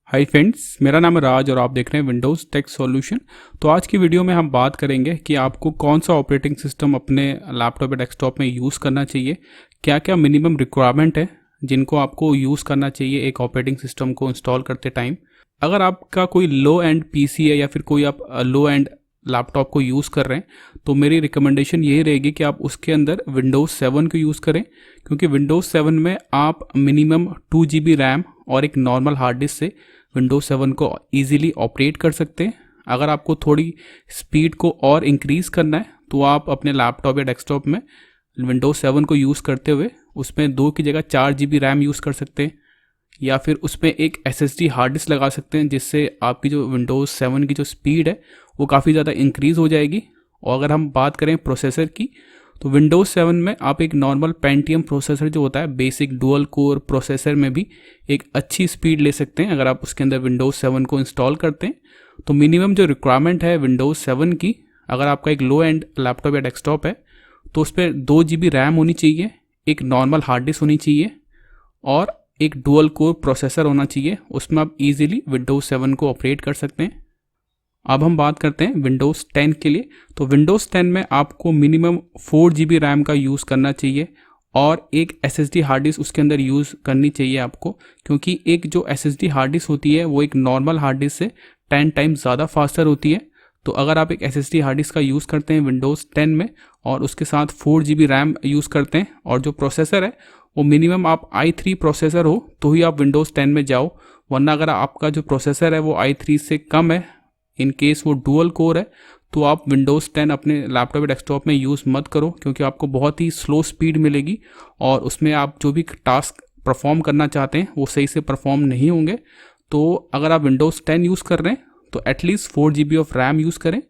Hi friends, मेरा नाम है राज और आप देख रहे हैं विंडोज़ टेक सॉल्यूशन। तो आज की वीडियो में हम बात करेंगे कि आपको कौन सा ऑपरेटिंग सिस्टम अपने लैपटॉप या डेस्कटॉप में यूज़ करना चाहिए, क्या क्या मिनिमम रिक्वायरमेंट है जिनको आपको यूज़ करना चाहिए एक ऑपरेटिंग सिस्टम को इंस्टॉल करते टाइम। अगर आपका कोई लो एंड पीसी है या फिर कोई आप लो एंड लैपटॉप को यूज़ कर रहे हैं तो मेरी रिकमेंडेशन यही रहेगी कि आप उसके अंदर विंडोज़ 7 को यूज़ करें, क्योंकि विंडोज़ 7 में आप मिनिमम 2 GB रैम और एक नॉर्मल हार्ड डिस्क से विंडोज़ 7 को ईजिली ऑपरेट कर सकते हैं। अगर आपको थोड़ी स्पीड को और इंक्रीज़ करना है तो आप अपने लैपटॉप या डेस्कटॉप में विंडोज़ 7 को यूज़ करते हुए उसमें 2 की जगह 4 GB रैम यूज़ कर सकते हैं, या फिर उसमें एक SSD हार्ड डिस्क लगा सकते हैं, जिससे आपकी जो विंडोज़ 7 की जो स्पीड है वो काफ़ी ज़्यादा इंक्रीज़ हो जाएगी। और अगर हम बात करें प्रोसेसर की तो विंडोज़ 7 में आप एक नॉर्मल पेंटियम प्रोसेसर जो होता है बेसिक डुअल कोर प्रोसेसर में भी एक अच्छी स्पीड ले सकते हैं। अगर आप उसके अंदर विंडोज़ 7 को इंस्टॉल करते हैं तो मिनिमम जो रिक्वायरमेंट है विंडोज़ 7 की, अगर आपका एक लो एंड लैपटॉप या डेस्कटॉप है तो उस पर 2 GB रैम होनी चाहिए, एक नॉर्मल हार्ड डिस्क होनी चाहिए और एक डुअल कोर प्रोसेसर होना चाहिए। उसमें आप इजीली विंडोज़ 7 को ऑपरेट कर सकते हैं। अब हम बात करते हैं विंडोज़ 10 के लिए। तो विंडोज़ 10 में आपको मिनिमम 4 GB रैम का यूज़ करना चाहिए और एक SSD हार्ड डिस्क उसके अंदर यूज़ करनी चाहिए आपको, क्योंकि एक जो SSD हार्ड डिस्क होती है वो एक नॉर्मल हार्ड डिस्क से 10 टाइम्स ज़्यादा फास्टर होती है। तो अगर आप एक SSD हार्ड डिस्क का यूज़ करते हैं विंडोज़ 10 में और उसके साथ 4 GB रैम यूज़ करते हैं और जो प्रोसेसर है वो मिनिमम आप i3 प्रोसेसर हो तो ही आप विंडोज़ 10 में जाओ, वरना अगर आपका जो प्रोसेसर है वो i3 से कम है, इन केस वो डुअल कोर है, तो आप विंडोज़ 10 अपने लैपटॉप या डेस्कटॉप में यूज़ मत करो, क्योंकि आपको बहुत ही स्लो स्पीड मिलेगी और उसमें आप जो भी टास्क परफॉर्म करना चाहते हैं वो सही से परफॉर्म नहीं होंगे। तो अगर आप विंडोज़ 10 यूज़ कर रहे हैं तो at least 4 GB of RAM use करें,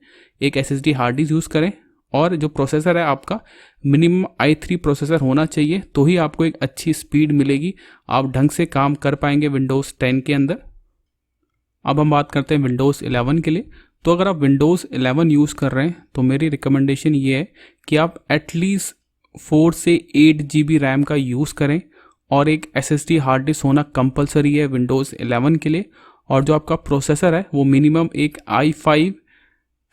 एक SSD हार्ड डिस्क यूज़ करें और जो प्रोसेसर है आपका मिनिमम i3 प्रोसेसर होना चाहिए, तो ही आपको एक अच्छी स्पीड मिलेगी, आप ढंग से काम कर पाएंगे विंडोज़ 10 के अंदर। अब हम बात करते हैं विंडोज़ 11 के लिए। तो अगर आप विंडोज़ 11 यूज़ कर रहे हैं तो मेरी रिकमेंडेशन ये है कि आप एटलीस्ट 4 से 8 GB रैम का यूज़ करें और एक SSD हार्ड डिस्क होना कंपलसरी है विंडोज़ 11 के लिए। और जो आपका प्रोसेसर है वो मिनिमम एक i5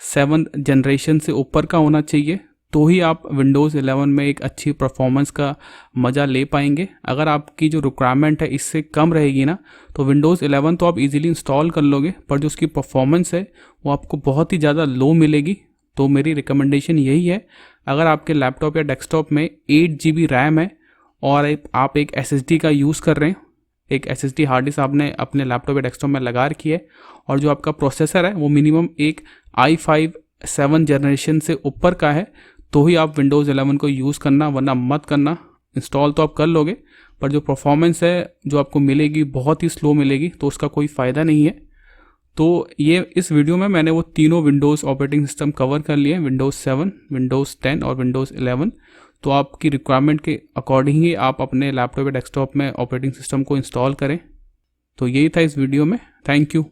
7 जनरेशन से ऊपर का होना चाहिए, तो ही आप विंडोज़ 11 में एक अच्छी परफॉर्मेंस का मज़ा ले पाएंगे। अगर आपकी जो रिक्वायरमेंट है इससे कम रहेगी ना तो विंडोज़ 11 तो आप इजीली इंस्टॉल कर लोगे, पर जो उसकी परफॉर्मेंस है वो आपको बहुत ही ज़्यादा लो मिलेगी। तो मेरी रिकमेंडेशन यही है, अगर आपके लैपटॉप या डेस्कटॉप में 8 GB रैम है और आप एक SSD का यूज़ कर रहे हैं, एक SSD हार्ड डिस्क आपने अपने लैपटॉप या डेस्कटॉप में लगा रखी है और जो आपका प्रोसेसर है वो मिनिमम एक i5 7 जनरेशन से ऊपर का है, तो ही आप विंडोज़ 11 को यूज़ करना, वरना मत करना। इंस्टॉल तो आप कर लोगे पर जो परफॉर्मेंस है जो आपको मिलेगी बहुत ही स्लो मिलेगी, तो उसका कोई फ़ायदा नहीं है। तो ये इस वीडियो में मैंने वो तीनों विंडोज़ ऑपरेटिंग सिस्टम कवर कर लिए, विंडोज़ 7, विंडोज़ 10 और विंडोज़ 11। तो आपकी रिक्वायरमेंट के अकॉर्डिंग ही आप अपने लैपटॉप या डेस्कटॉप में ऑपरेटिंग सिस्टम को इंस्टॉल करें। तो यही था इस वीडियो में। Thank you.